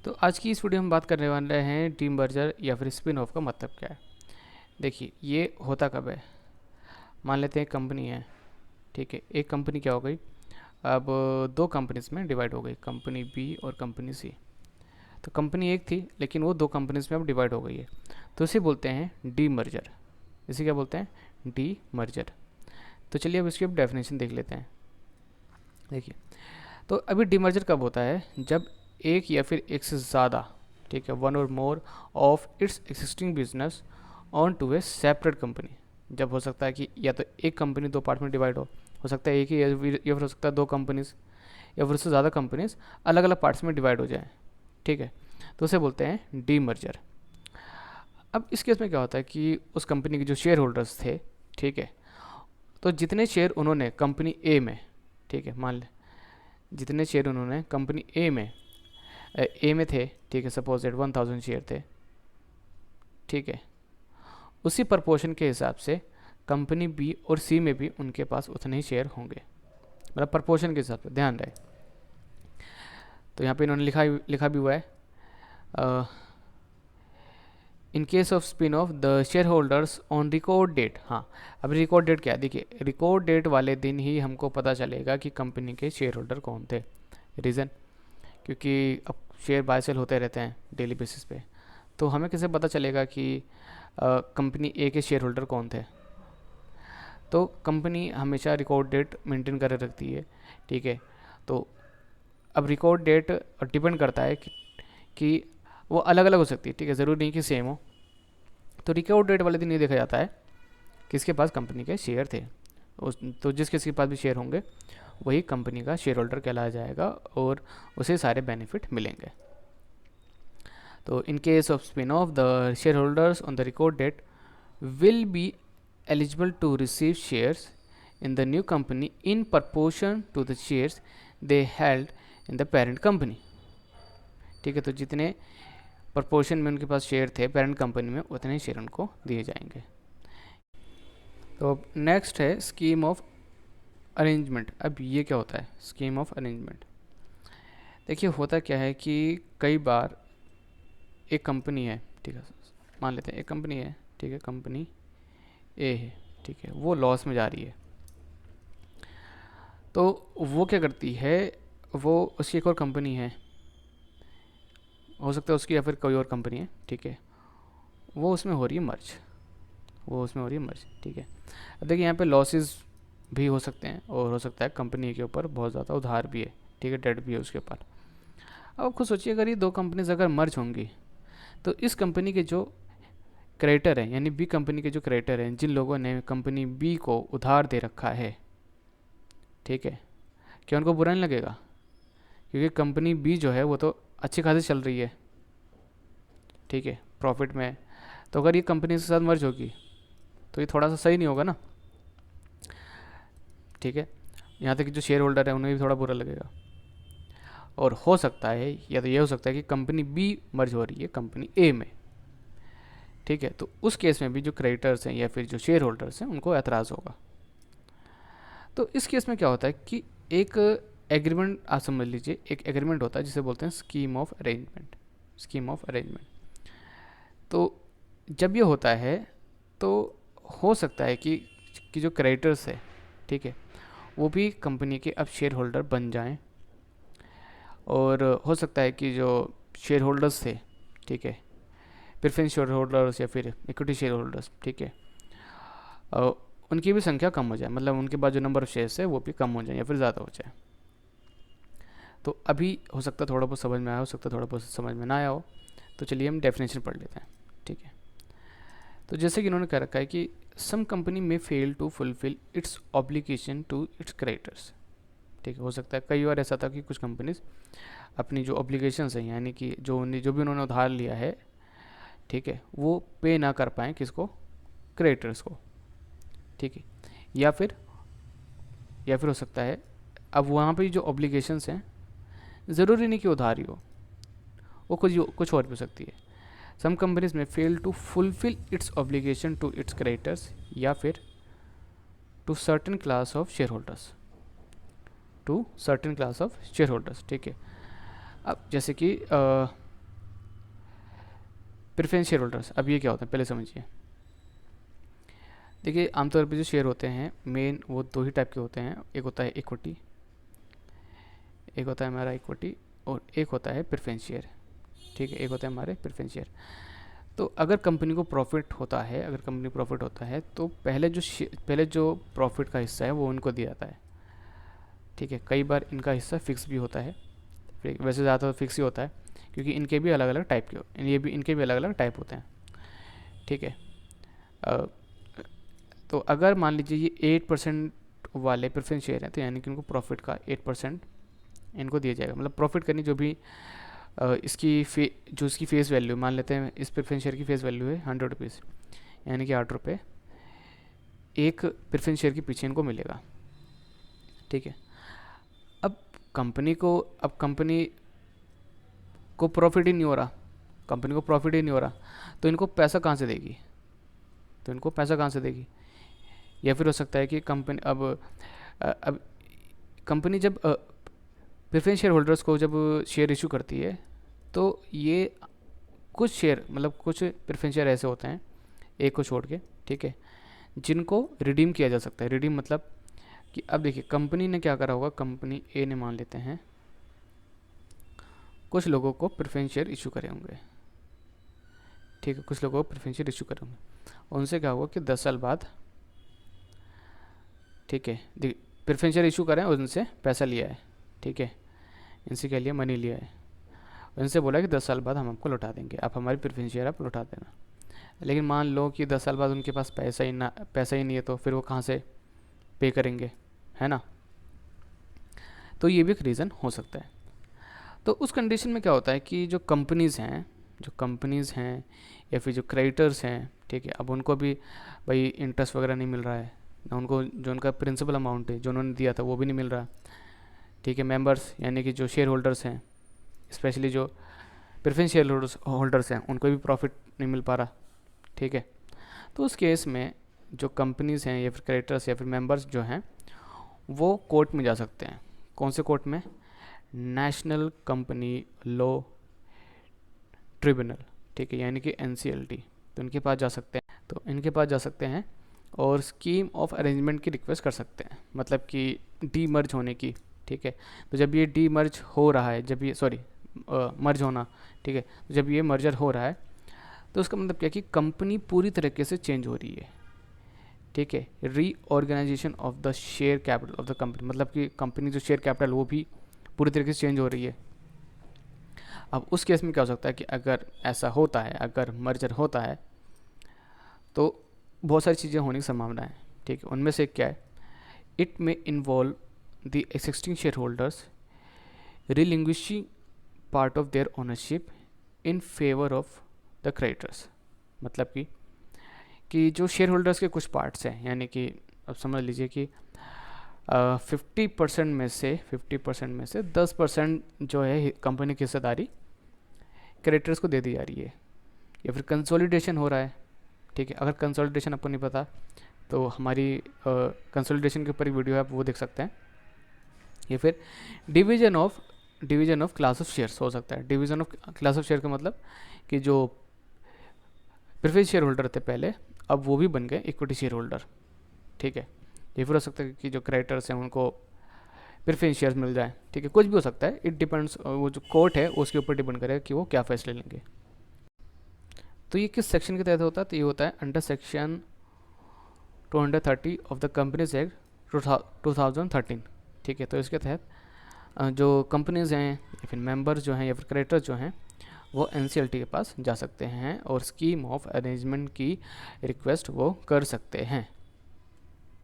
तो आज की इस वीडियो में बात करने वाले हैं टीम मर्जर या फिर स्पिन ऑफ का मतलब क्या है। देखिए ये होता कब है। मान लेते हैं एक कंपनी है, ठीक है। एक कंपनी क्या हो गई, अब दो कंपनीज में डिवाइड हो गई, कंपनी बी और कंपनी सी। तो कंपनी एक थी लेकिन वो दो कंपनीज में अब डिवाइड हो गई है, तो इसे बोलते हैं डी मर्जर। इसे क्या बोलते हैं, डी मर्जर। तो चलिए अब इसकी अब डेफिनेशन देख लेते हैं। देखिए, तो अभी डी मर्जर कब होता है, जब एक या फिर एक से ज़्यादा, ठीक है, वन और more of its existing business on to a separate company. जब हो सकता है कि या तो एक कंपनी दो पार्ट में डिवाइड हो सकता है एक ही, या फिर हो सकता है दो कंपनीज या फिर उससे ज़्यादा कंपनीज अलग अलग पार्ट्स में डिवाइड हो जाएं, ठीक है। तो उसे बोलते हैं डी मर्जर। अब इस केस में क्या होता है कि उस कंपनी के जो शेयर होल्डर्स थे, ठीक है, तो जितने शेयर उन्होंने कंपनी ए में, ठीक है, मान लें जितने शेयर उन्होंने कंपनी ए में थे, ठीक है, सपोज एट 1000 शेयर थे, ठीक है, उसी प्रपोर्शन के हिसाब से कंपनी बी और सी में भी उनके पास उतने ही शेयर होंगे, मतलब प्रपोर्शन के हिसाब से, ध्यान रहे। तो यहाँ पे इन्होंने लिखा भी हुआ है, in case of spin off the shareholders on record date. हाँ, अब रिकॉर्ड डेट क्या है, देखिए रिकॉर्ड डेट वाले दिन ही हमको पता चलेगा कि कंपनी के शेयर होल्डर कौन थे। रीज़न, क्योंकि अब शेयर बाय सेल होते रहते हैं डेली बेसिस पे, तो हमें कैसे पता चलेगा कि कंपनी ए के शेयर होल्डर कौन थे। तो कंपनी हमेशा रिकॉर्ड डेट मेंटेन कर रखती है, ठीक है। तो अब रिकॉर्ड डेट डिपेंड करता है कि वो अलग अलग हो सकती है, ठीक है, ज़रूरी नहीं कि सेम हो। तो रिकॉर्ड डेट वाले दिन ये देखा जाता है किसके पास कंपनी के शेयर थे। तो जिस किसी के पास भी शेयर होंगे वही कंपनी का शेयर होल्डर कहलाया जाएगा और उसे सारे बेनिफिट मिलेंगे। तो in case of spin off the shareholders on the record date will be eligible to receive shares in the new company in proportion to the shares they held in the parent company, ठीक है। तो जितने proportion में उनके पास share थे parent company में उतने ही share उनको दिए जाएंगे। तो नेक्स्ट है स्कीम ऑफ अरेंजमेंट। अब ये क्या होता है स्कीम ऑफ अरेंजमेंट। देखिए होता क्या है कि कई बार एक कंपनी है, ठीक है, मान लेते हैं एक कंपनी है, ठीक है, कंपनी ए है, ठीक है, वो लॉस में जा रही है। तो वो क्या करती है, वो उसकी एक और कंपनी है, हो सकता है उसकी या फिर कोई और कंपनी है, ठीक है, वो उसमें हो रही है मर्ज, वो उसमें हो रही है मर्ज, ठीक है। अब देखिए यहाँ पे लॉसेस भी हो सकते हैं और हो सकता है कंपनी के ऊपर बहुत ज़्यादा उधार भी है, ठीक है, डेट भी है उसके ऊपर। अब खुद सोचिए अगर ये दो कंपनीज अगर मर्ज होंगी तो इस कंपनी के जो क्रेडिटर हैं, यानी बी कंपनी के जो क्रेडिटर हैं, जिन लोगों ने कंपनी बी को उधार दे रखा है, ठीक है, क्या उनको बुरा नहीं लगेगा? क्योंकि कंपनी बी जो है वो तो अच्छी खासी चल रही है, ठीक है, प्रॉफिट में है। तो अगर ये कंपनी के साथ मर्ज होगी तो ये थोड़ा सा सही नहीं होगा ना, ठीक है। यहाँ तक कि जो शेयर होल्डर है उन्हें भी थोड़ा बुरा लगेगा। और हो सकता है या तो ये हो सकता है कि कंपनी बी मर्ज हो रही है कंपनी ए में, ठीक है। तो उस केस में भी जो क्रेडिटर्स हैं या फिर जो शेयर होल्डर्स हैं उनको एतराज़ होगा। तो इस केस में क्या होता है कि एक एग्रीमेंट, आप समझ लीजिए एक एग्रीमेंट होता है जिसे बोलते हैं scheme of arrangement. Scheme of arrangement, तो जब ये होता है तो हो सकता है कि जो क्रेडिटर्स है, ठीक है, वो भी कंपनी के अब शेयर होल्डर बन जाएं। और हो सकता है कि जो शेयर होल्डर्स थे, ठीक है, प्रेफरेंस शेयर होल्डर्स या फिर इक्विटी शेयर होल्डर्स, ठीक है, उनकी भी संख्या कम हो जाए, मतलब उनके पास जो नंबर ऑफ शेयर्स है वो भी कम हो जाए या फिर ज़्यादा हो जाए। तो अभी हो सकता है थोड़ा बहुत समझ में आया, हो सकता है थोड़ा बहुत समझ में ना आया हो। तो चलिए हम डेफिनेशन पढ़ लेते हैं, ठीक है। तो जैसे कि इन्होंने कह रखा है कि some company may fail to fulfil its obligation to its creditors, ठीक है। हो सकता है कई बार ऐसा था कि कुछ कंपनीज अपनी जो ऑब्लिगेशंस हैं, यानी कि जो भी उन्होंने उधार लिया है, ठीक है, वो पे ना कर पाएँ किसको, क्रेडिटर्स को, ठीक है। या फिर हो सकता है अब वहाँ पे जो ऑब्लिगेशंस हैं ज़रूरी नहीं कि उधार ही हो, वो कुछ और भी हो सकती है। Some companies may fail to fulfil its obligation to its creditors या फिर to certain class of shareholders, to certain class of shareholders, ठीक है। अब जैसे कि प्रेफरेंस शेयर होल्डर्स, अब ये क्या होता है पहले समझिए। देखिए आमतौर पे जो शेयर होते हैं मेन वो दो ही टाइप के होते हैं, एक होता है इक्विटी, एक होता है हमारा इक्विटी, और एक होता है प्रेफरेंस शेयर। ठीक है, एक होता है हमारे प्रेफरेंस शेयर। तो अगर कंपनी को प्रॉफिट होता है, अगर कंपनी प्रॉफिट होता है तो पहले जो प्रॉफिट का हिस्सा है वो उनको दिया जाता है। ठीक है, कई बार इनका हिस्सा फिक्स भी होता है, वैसे ज़्यादातर फिक्स ही होता है, क्योंकि इनके भी अलग अलग टाइप के इनके भी अलग अलग टाइप होते हैं। ठीक है, अ, तो अगर मान लीजिए ये 8% वाले प्रेफरेंस शेयर हैं, तो यानी कि उनको प्रॉफिट का 8% इनको दिया जाएगा। मतलब प्रॉफिट करनी जो भी जो इसकी फेस वैल्यू मान लेते हैं, इस प्रेफरेंस शेयर की फेस वैल्यू है 100 रुपीज़, यानी कि 8 रुपये एक प्रेफरेंस शेयर के पीछे इनको मिलेगा। ठीक है, अब कंपनी को प्रॉफिट ही नहीं हो रहा, कंपनी को प्रॉफिट ही नहीं हो रहा, तो इनको पैसा कहाँ से देगी? या फिर हो सकता है कि कंपनी अब कंपनी जब प्रेफरेंस शेयर होल्डर्स को जब शेयर इशू करती है, तो ये कुछ शेयर मतलब कुछ प्रेफरेंस शेयर ऐसे होते हैं एक को छोड़ के, ठीक है, जिनको रिडीम किया जा सकता है। रिडीम मतलब कि अब देखिए कंपनी ने क्या करा होगा, कंपनी ए ने मान लेते हैं कुछ लोगों को प्रेफरेंस शेयर इशू करे होंगे। ठीक है, कुछ लोगों को प्रेफरेंस शेयर इशू करे होंगे, उनसे क्या होगा कि 10 साल बाद, ठीक है, प्रेफरेंस शेयर इशू करें और उनसे पैसा लिया है। ठीक है, इनसे क्या लिया, मनी लिया है, उनसे बोला कि 10 साल बाद हम आपको लौटा देंगे, आप हमारी प्रेफरेंस शेयर आप लौटा देना। लेकिन मान लो कि 10 साल बाद उनके पास पैसा ही नहीं है, तो फिर वो कहाँ से पे करेंगे, है ना? तो ये भी एक रीज़न हो सकता है। तो उस कंडीशन में क्या होता है कि जो कंपनीज़ हैं या फिर जो क्रेडिटर्स हैं, ठीक है, अब उनको भी भाई इंटरेस्ट वगैरह नहीं मिल रहा है ना, उनको जो उनका प्रिंसिपल अमाउंट है जो उन्होंने दिया था वो भी नहीं मिल रहा। ठीक है, मेंबर्स यानी कि जो शेयर होल्डर्स हैं, स्पेशली जो प्रेफरेंस शेयर होल्डर्स हैं, उनको भी प्रॉफिट नहीं मिल पा रहा। ठीक है, तो उस केस में जो कंपनीज़ हैं या फिर क्रेडिटर्स या फिर मेंबर्स जो हैं वो कोर्ट में जा सकते हैं। कौन से कोर्ट में? नेशनल कंपनी लॉ ट्रिब्यूनल, ठीक है, यानी कि NCLT। तो इनके पास जा सकते हैं और स्कीम ऑफ अरेंजमेंट की रिक्वेस्ट कर सकते हैं, मतलब कि डी मर्ज होने की। ठीक है, तो जब ये डी मर्ज हो रहा है, जब ये मर्ज होना, ठीक है, तो जब ये मर्जर हो रहा है तो उसका मतलब क्या कि कंपनी पूरी तरीके से चेंज हो रही है। ठीक है, reorganisation of the share capital of the company, मतलब कि कंपनी जो शेयर कैपिटल वो भी पूरी तरीके से चेंज हो रही है। अब उस केस में क्या हो सकता है कि अगर ऐसा होता है, अगर मर्जर होता है, तो बहुत सारी चीज़ें होने की संभावना है। ठीक है, उनमें से क्या है, it may involve the existing shareholders relinquishing part of their ownership in favour of the creditors. मतलब कि जो शेयर होल्डर्स के कुछ पार्ट्स हैं, यानी कि अब समझ लीजिए कि 50% में से 10% जो है कंपनी की हिस्सेदारी क्रेडिटर्स को दे दी जा रही है, या फिर कंसोलिडेशन हो रहा है। ठीक है, अगर कंसोलिडेशन आपको नहीं पता तो हमारी कंसोलिडेशन के ऊपर एक वीडियो है, आप वो देख सकते हैं। या फिर division of class of shares हो सकता है। Division of class of share का मतलब कि जो प्रेफरेंस शेयर होल्डर थे पहले, अब वो भी बन गए इक्विटी शेयर होल्डर। ठीक है, ये फिर हो सकता है कि जो क्रेडिटर्स हैं उनको प्रेफरेंस शेयर्स मिल जाए। ठीक है, कुछ भी हो सकता है, इट डिपेंड्स, वो जो कोर्ट है उसके ऊपर डिपेंड करेगा कि वो क्या फैसले लेंगे। तो ये किस सेक्शन के तहत होता है? तो ये होता है under section 230 of the companies act 2013। ठीक है, तो इसके तहत जो कंपनीज हैं या फिर मेंबर्स जो हैं या फिर क्रेडिटर्स जो हैं वो NCLT के पास जा सकते हैं और स्कीम ऑफ अरेंजमेंट की रिक्वेस्ट वो कर सकते हैं।